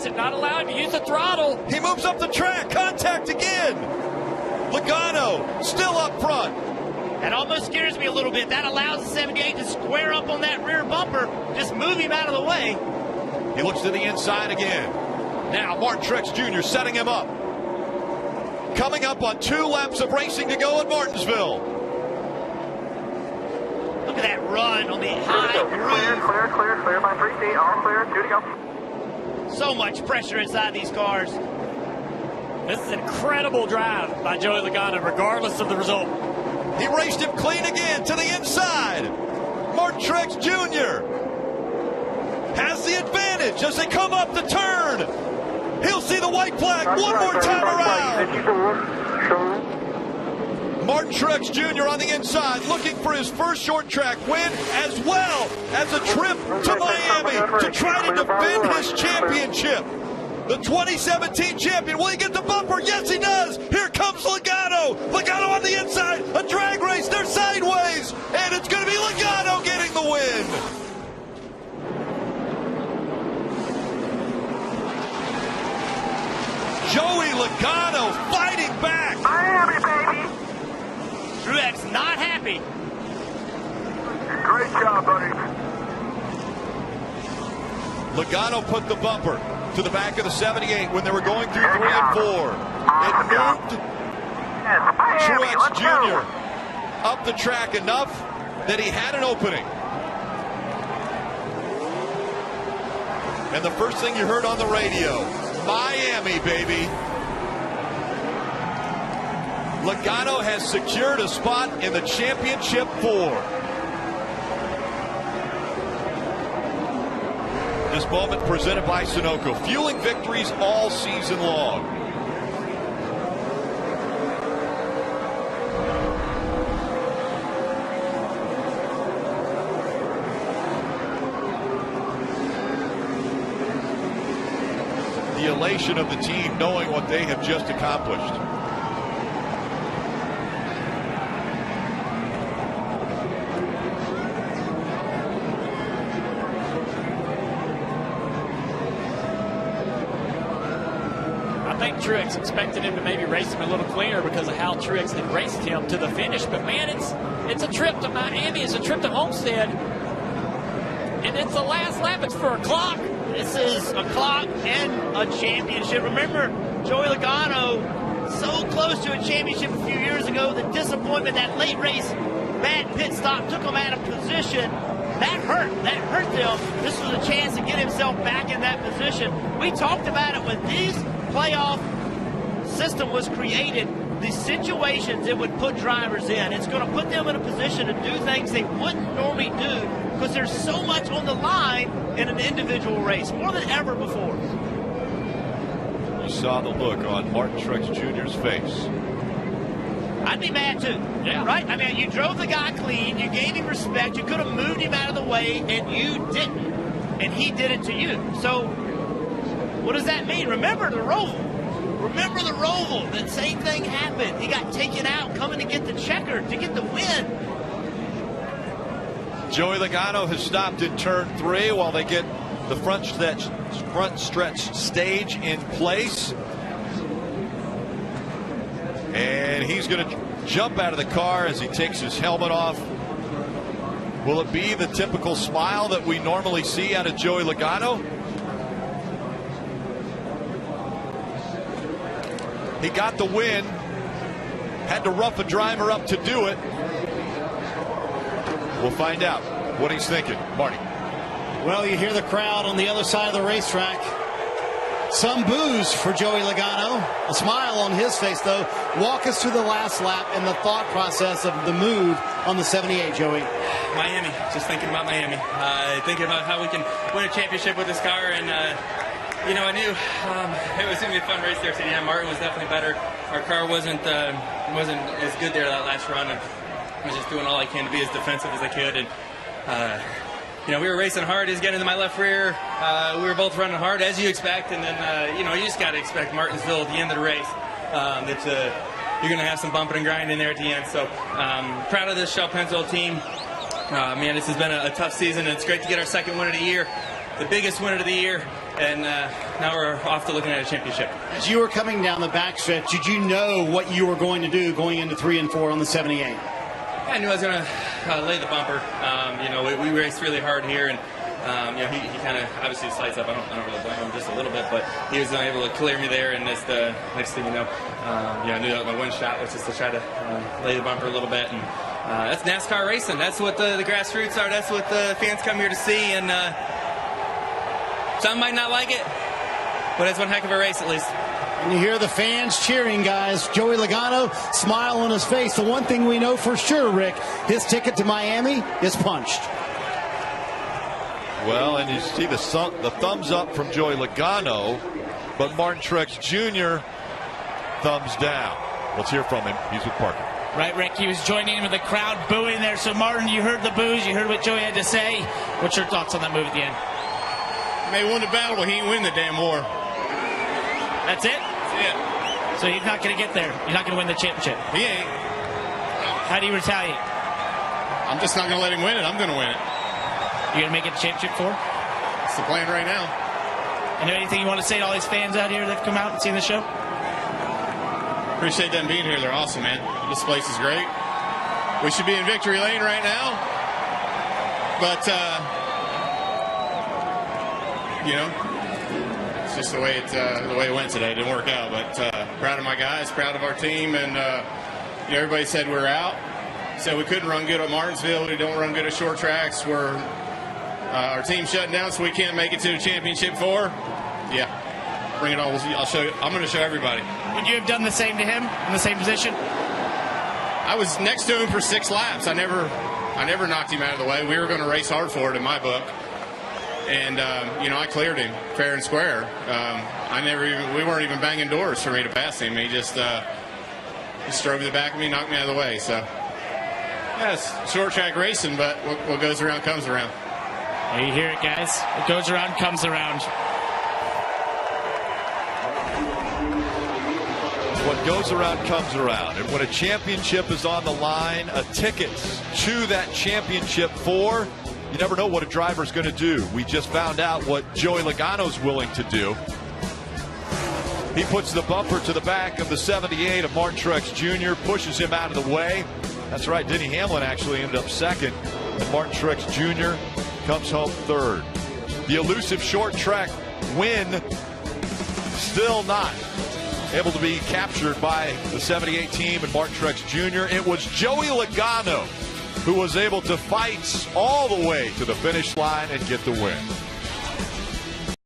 wants it, not allowing him to use the throttle. He moves up the track, contact again. Logano still up front. That almost scares me a little bit. That allows the 78 to square up on that rear bumper. Just move him out of the way. He looks to the inside again. Now Truex Jr. setting him up. Coming up on 2 laps of racing to go at Martinsville. Look at that run on the high groove. Clear by 3 feet, all clear, 2 to go. So much pressure inside these cars. This is an incredible drive by Joey Logano, regardless of the result. He raced him clean again to the inside. Truex Jr. has the advantage as they come up the turn. He'll see the white flag one more time around. Truex Jr. on the inside looking for his first short track win as well as a trip to Miami to try to defend his championship. The 2017 champion, will he get the bumper? Yes, he does. Here comes Logano. Logano on the inside. A drag race. They're sideways. And it's going to be Logano getting the win. Joey Logano fighting back. Miami, baby. Truex not happy. Great job, buddy. Logano put the bumper to the back of the 78 when they were going through 3 and 4. It moved Truex Jr. up the track enough that he had an opening. And the first thing you heard on the radio, Miami, baby. Logano has secured a spot in the championship 4. This moment presented by Sunoco, fueling victories all season long. The elation of the team knowing what they have just accomplished. I think Truex expected him to maybe race him a little cleaner because of how Truex had raced him to the finish. But man, it's a trip to Miami, it's a trip to Homestead, and it's the last lap. It's for a clock. This is a clock and a championship. Remember, Joey Logano, so close to a championship a few years ago. The disappointment, that late race, bad pit stop took him out of position. That hurt them. This was a chance to get himself back in that position. We talked about it when these playoff system was created, the situations it would put drivers in. It's going to put them in a position to do things they wouldn't normally do because there's so much on the line in an individual race, more than ever before. You saw the look on Truex Jr.'s face. I'd be mad too, yeah. Right? I mean, you drove the guy clean, you gave him respect, you could have moved him out of the way, and you didn't. And he did it to you. So what does that mean? Remember the Roval. Remember the Roval. That same thing happened. He got taken out coming to get the checker, to get the win. Joey Logano has stopped in turn 3 while they get the front stretch stage in place. And he's going to jump out of the car as he takes his helmet off. Will it be the typical smile that we normally see out of Joey Logano? He got the win, had to rough a driver up to do it. We'll find out what he's thinking. Marty. Well, you hear the crowd on the other side of the racetrack. Some boos for Joey Logano. A smile on his face, though. Walk us through the last lap and the thought process of the move on the 78, Joey. Miami. Just thinking about Miami. Thinking about how we can win a championship with this car. And, you know, I knew it was going to be a fun race there today. Martin was definitely better. Our car wasn't as good there that last run. And I was just doing all I can to be as defensive as I could. And, you know, we were racing hard. He's getting into my left rear. We were both running hard, as you expect. And then, you know, you just got to expect Martinsville at the end of the race. You're going to have some bumping and grinding there at the end. So proud of this Shell Pennzoil team. Man, this has been a tough season. And it's great to get our second win of the year, the biggest win of the year. And now we're off to looking at a championship. As you were coming down the backstretch, did you know what you were going to do going into 3 and 4 on the 78? I knew I was going to lay the bumper. You know, we raced really hard here, and you know, he kind of obviously slides up. I don't really blame him just a little bit, but he was able to clear me there. And that's the next thing you know, I knew that my win shot was just to try to lay the bumper a little bit. And that's NASCAR racing. That's what the grassroots are. That's what the fans come here to see. And some might not like it, but it's one heck of a race at least. And you hear the fans cheering, guys. Joey Logano, smile on his face. The one thing we know for sure, Rick, his ticket to Miami is punched. Well, and you see the thumbs up from Joey Logano, but Martin Truex Jr. thumbs down. Let's hear from him. He's with Parker. Right, Rick, he was joining in with the crowd booing there. So, Martin, you heard the boos. You heard what Joey had to say. What's your thoughts on that move at the end? He may win the battle, but he ain't win the damn war. That's it? That's it. So he's not going to get there. He's not going to win the championship. He ain't. How do you retaliate? I'm just not going to let him win it. I'm going to win it. You're going to make it a championship for? That's the plan right now. And anything you want to say to all these fans out here that have come out and seen the show? Appreciate them being here. They're awesome, man. This place is great. We should be in victory lane right now. But, you know, it's just the way it went today. It didn't work out. But proud of my guys, proud of our team. And, you know, everybody said we're out. Said we couldn't run good at Martinsville. We don't run good at short tracks. Our team's shutting down, so we can't make it to the championship 4. Yeah, bring it all. I'll show you. I'm going to show everybody. Would you have done the same to him in the same position? I was next to him for 6 laps. I never knocked him out of the way. We were going to race hard for it in my book, and you know, I cleared him fair and square. We weren't even banging doors for me to pass him. He just drove to the back of me, knocked me out of the way. So yeah, it's short track racing, but what goes around comes around. There you hear it, guys. What goes around comes around. What goes around comes around. And when a championship is on the line, a ticket to that championship 4, you never know what a driver's going to do. We just found out what Joey Logano's willing to do. He puts the bumper to the back of the 78 of Martin Truex Jr., pushes him out of the way. That's right, Denny Hamlin actually ended up second, and Martin Truex Jr. comes home third. The elusive short track win still not able to be captured by the 78 team and Martin Truex Jr. It was Joey Logano who was able to fight all the way to the finish line and get the win.